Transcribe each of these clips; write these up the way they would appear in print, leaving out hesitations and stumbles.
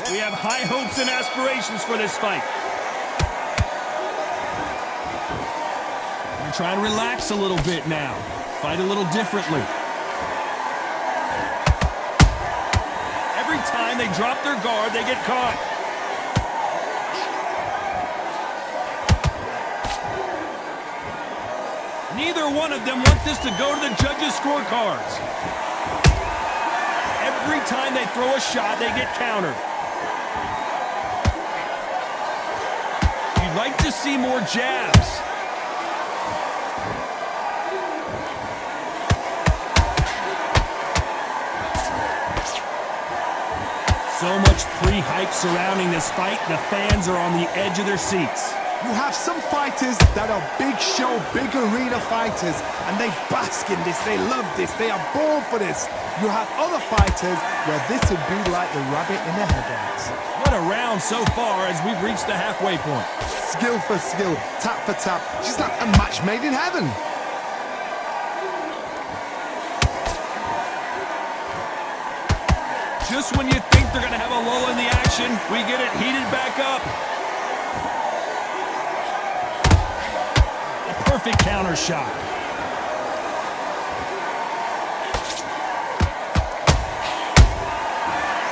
We have high hopes and aspirations for this fight. We're trying to relax a little bit now. Fight a little differently. Every time they drop their guard, they get caught. Neither one of them want this to go to the judges' scorecards. Every time they throw a shot, they get countered. You'd like to see more jabs. So much pre-hype surrounding this fight, the fans are on the edge of their seats. You have some fighters that are big show, big arena fighters, and they bask in this, they love this, they are born for this. You have other fighters where this would be like the rabbit in the headlights. What a round so far as we've reached the halfway point. Skill for skill, tap for tap, just like a match made in heaven. Just when you think they're going to have a lull in the action, we get it heated back up. A perfect counter shot.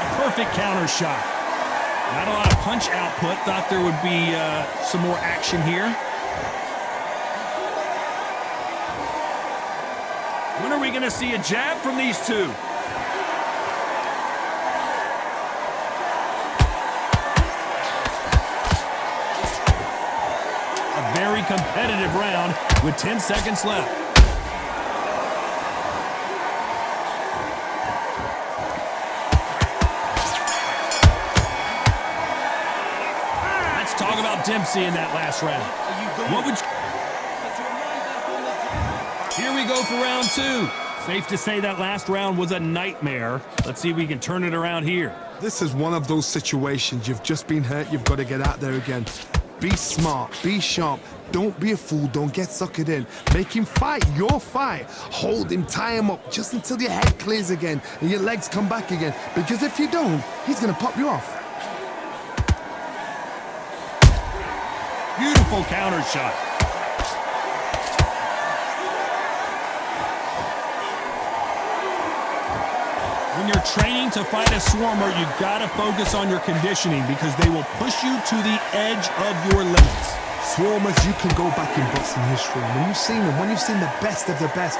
A perfect counter shot. Not a lot of punch output. Thought there would be some more action here. When are we going to see a jab from these two? Very competitive round with 10 seconds left. Let's talk about Dempsey in that last round. What would you... Here we go for round two. Safe to say that last round was a nightmare. Let's see if we can turn it around here. This is one of those situations. You've just been hurt, you've got to get out there again. Be smart, be sharp, don't be a fool, don't get suckered in. Make him fight your fight. Hold him, tie him up, just until your head clears again and your legs come back again. Because if you don't, he's gonna pop you off. Beautiful counter shot. When you're training to fight a swarmer, you gotta focus on your conditioning because they will push you to the edge of your limits. Swarmers, you can go back in boxing history. When you've seen them, when you've seen the best of the best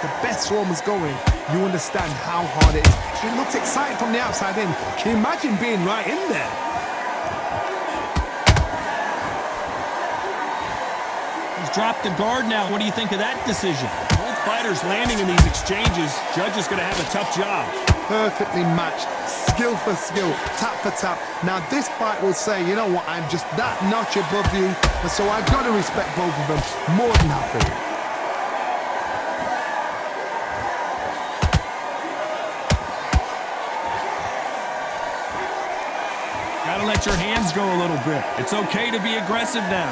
swarmers going, you understand how hard it is. It looks exciting from the outside in. Can you imagine being right in there? He's dropped the guard now. What do you think of that decision? Both fighters landing in these exchanges. Judge is gonna have a tough job. Perfectly matched, skill for skill, tap for tap. Now this fight will say, you know what, I'm just that notch above you, and so I've got to respect both of them more than happy. Gotta let your hands go a little bit. It's okay to be aggressive now.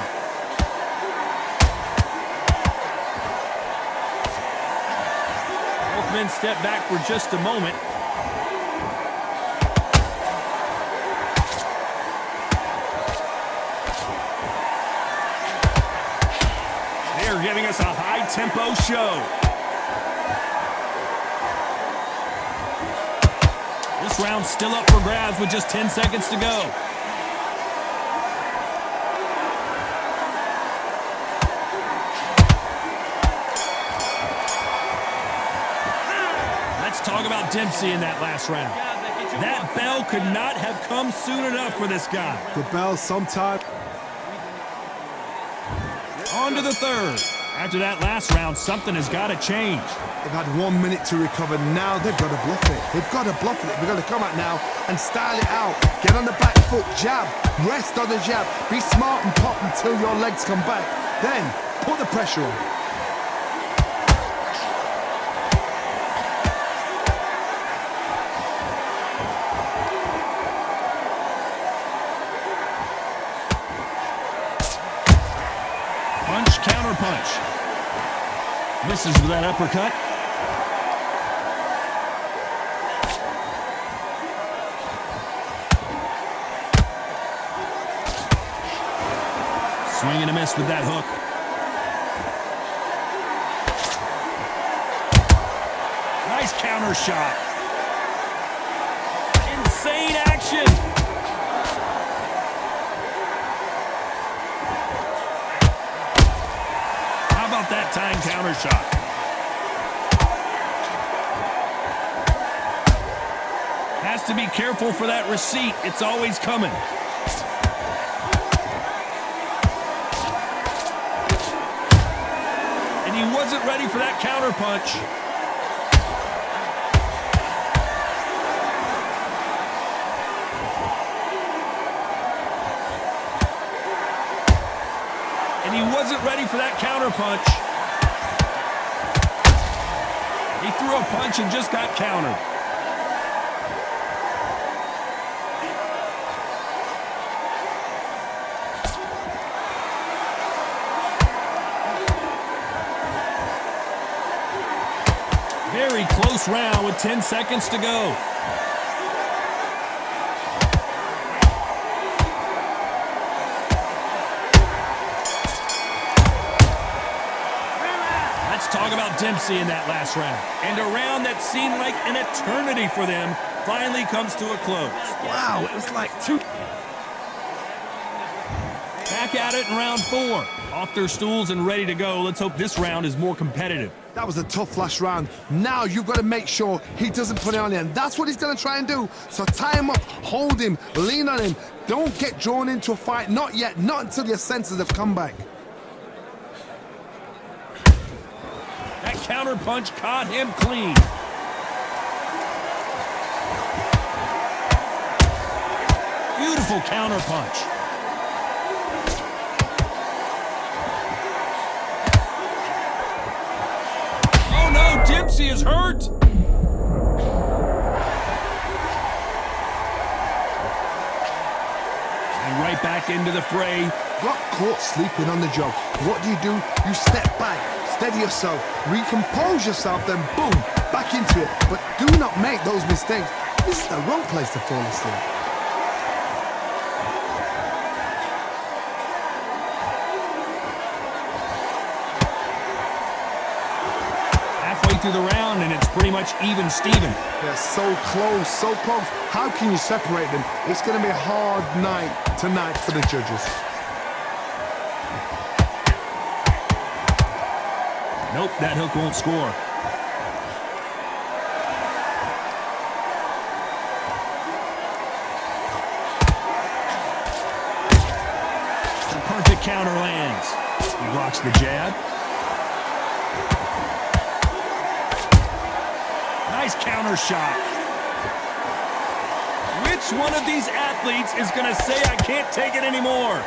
Both men step back for just a moment. Giving us a high-tempo show. This round's still up for grabs with just 10 seconds to go. Let's talk about Dempsey in that last round. That bell could not have come soon enough for this guy. The bell sometime. On to the third. After that last round, something has got to change. They've had 1 minute to recover. Now they've got to bluff it. They've got to bluff it. They've got to come out now and style it out. Get on the back foot, jab, rest on the jab. Be smart and pop until your legs come back. Then put the pressure on. Punch, counter punch. Misses with that uppercut. Swing and a miss with that hook. Nice counter shot. Insane action. How about that tying counter shot? Has to be careful for that receipt. It's always coming. And he wasn't ready for that counter punch. And he wasn't ready for that counter punch. He threw a punch and just got countered. Very close round with 10 seconds to go. Let's talk about Dempsey in that last round. And a round that seemed like an eternity for them finally comes to a close. Wow, it was like two. Back at it in round 4. Off their stools and ready to go. Let's hope this round is more competitive. That was a tough last round. Now you've got to make sure he doesn't put it on you. And that's what he's going to try and do. So tie him up, hold him, lean on him. Don't get drawn into a fight. Not yet. Not until your senses have come back. That counter punch caught him clean. Beautiful counter punch. Oh no, Dempsey is hurt. And right back into the fray. Got caught sleeping on the job. What do? You step back, steady yourself, recompose yourself, then boom, back into it. But do not make those mistakes. This is the wrong place to fall asleep. Halfway through the round, and it's pretty much even Steven. They're so close, so close. How can you separate them? It's going to be a hard night tonight for the judges. Nope, that hook won't score. The perfect counter lands. He blocks the jab. Nice counter shot. Which one of these athletes is going to say, I can't take it anymore?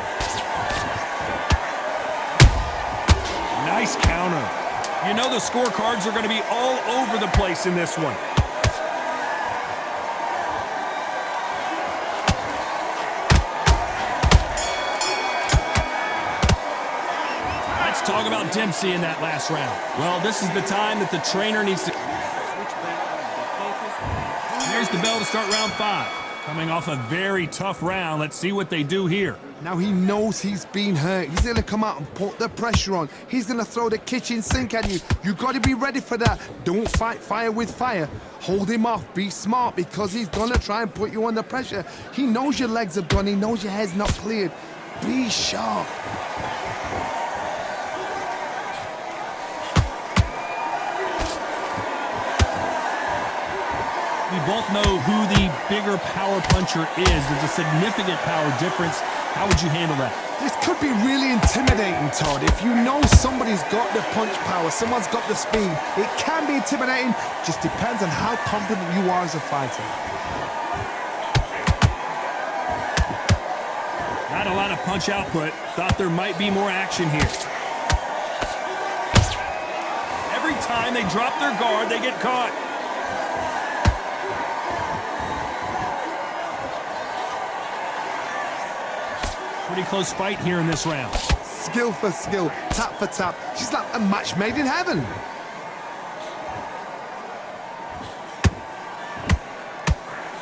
Nice counter. You know the scorecards are going to be all over the place in this one. Let's talk about Dempsey in that last round. Well, this is the time that the trainer needs to... There's the bell to start round 5. Coming off a very tough round. Let's see what they do here. Now he knows he's been hurt. He's going to come out and put the pressure on. He's going to throw the kitchen sink at you. You got to be ready for that. Don't fight fire with fire. Hold him off. Be smart because he's going to try and put you under pressure. He knows your legs are gone. He knows your head's not cleared. Be sharp. We both know who the bigger power puncher is. There's a significant power difference. How would you handle that? This could be really intimidating, Todd. If you know somebody's got the punch power, someone's got the speed, it can be intimidating. Just depends on how confident you are as a fighter. Not a lot of punch output. Thought there might be more action here. Every time they drop their guard, they get caught. Pretty close fight here in this round. Skill for skill, tap for tap. She's like a match made in heaven.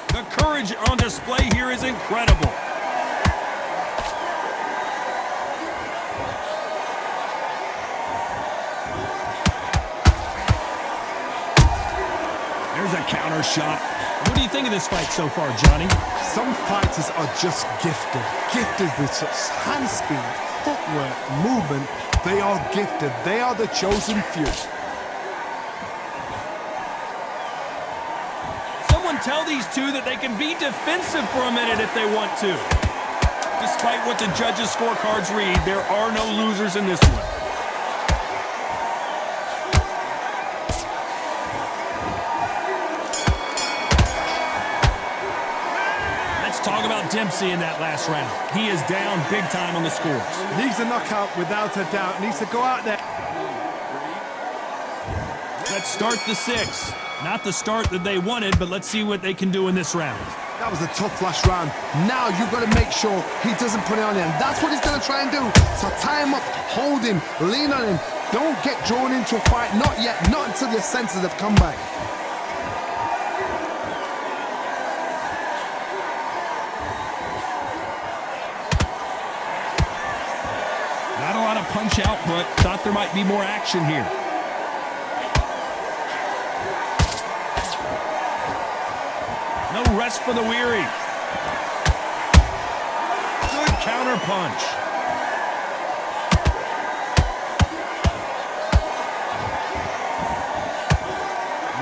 The courage on display here is incredible. counter shot. What do you think of this fight so far, Johnny? Some fighters are just gifted with such hand speed, footwork, movement. They are gifted. They are the chosen few. Someone tell these two that they can be defensive for a minute if they want to. Despite what the judges' scorecards read, there are no losers in this one. Talk about Dempsey in that last round. He is down big time on the scores. Needs a knockout without a doubt. Needs to go out there. Let's start the 6. Not the start that they wanted, but let's see what they can do in this round. That was a tough last round. Now you've got to make sure he doesn't put it on him. That's what he's going to try and do. So tie him up, hold him, lean on him. Don't get drawn into a fight. Not yet. Not until your senses have come back. Not a lot of punch output. Thought there might be more action here. No rest for the weary. Good counter punch.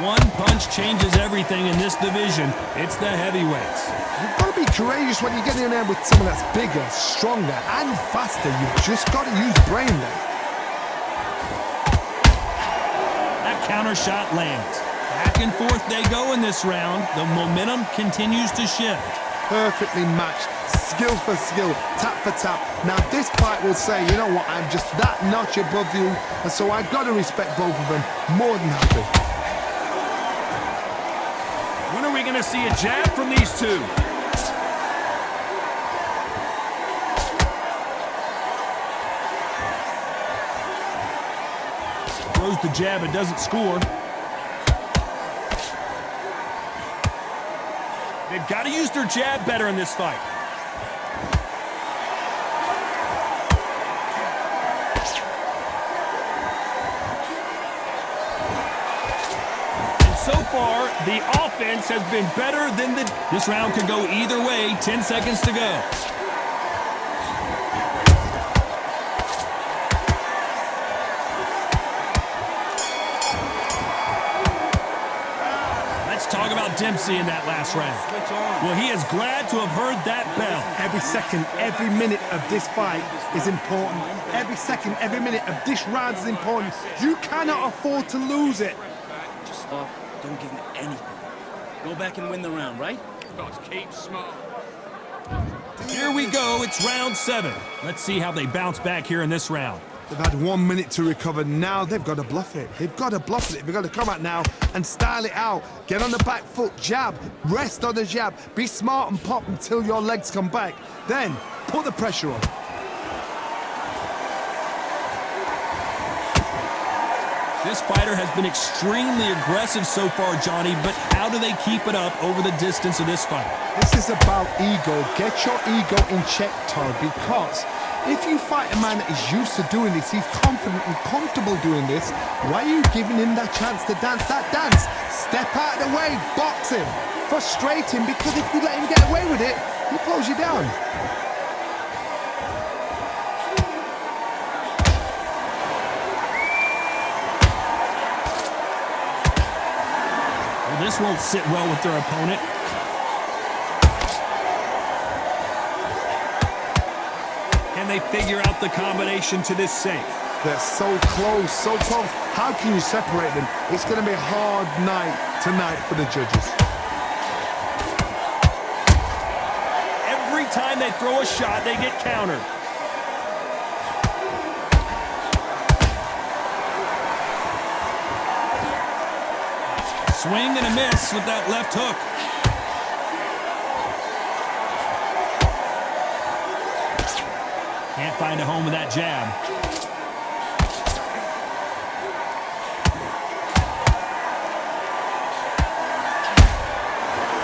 One punch changes everything in this division. It's the heavyweights. You've got to be courageous when you get in there with someone that's bigger, stronger, and faster. You've just got to use brain there. That counter shot lands. Back and forth they go in this round. The momentum continues to shift. Perfectly matched, skill for skill, tap for tap. Now this fight will say, you know what, I'm just that notch above you, and so I've got to respect both of them. More than happy. When are we going to see a jab from these two? Throws the jab, it doesn't score. They've got to use their jab better in this fight. And so far, the offense has been better than the... This round could go either way. 10 seconds to go. Talk about Dempsey in that last round. Well, he is glad to have heard that bell. Every second, every minute of this fight is important. Every second, every minute of this round is important. You cannot afford to lose it. Just stop. Don't give him anything. Go back and win the round, right? Keep smart. Here we go. It's round 7. Let's see how they bounce back here in this round. They've had 1 minute to recover. Now they've got to bluff it. They've got to bluff it. They've got to come out now and style it out. Get on the back foot, jab, rest on the jab. Be smart and pop until your legs come back. Then put the pressure on. This fighter has been extremely aggressive so far, Johnny, but how do they keep it up over the distance of this fight? This is about ego. Get your ego in check, Todd, because if you fight a man that is used to doing this, he's confident and comfortable doing this, why are you giving him that chance to dance that dance? Step out of the way, box him, frustrate him, because if you let him get away with it, he'll close you down. Well, this won't sit well with their opponent. And they figure out the combination to this safe. They're so close, so close. How can you separate them? It's going to be a hard night tonight for the judges. Every time they throw a shot, they get countered. Swing and a miss with that left hook. Can't find a home with that jab.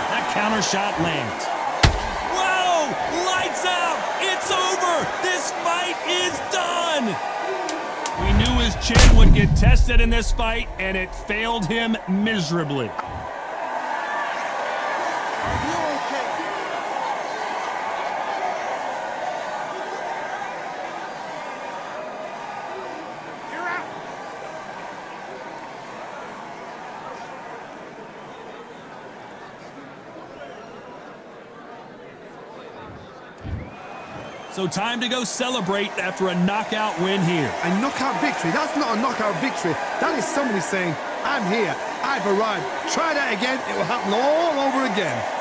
That counter shot lands. Whoa! Lights out! It's over! This fight is done! We knew his chin would get tested in this fight, and it failed him miserably. So time to go celebrate after a knockout win here. A knockout victory? That's not a knockout victory. That is somebody saying, I'm here, I've arrived. Try that again, it will happen all over again.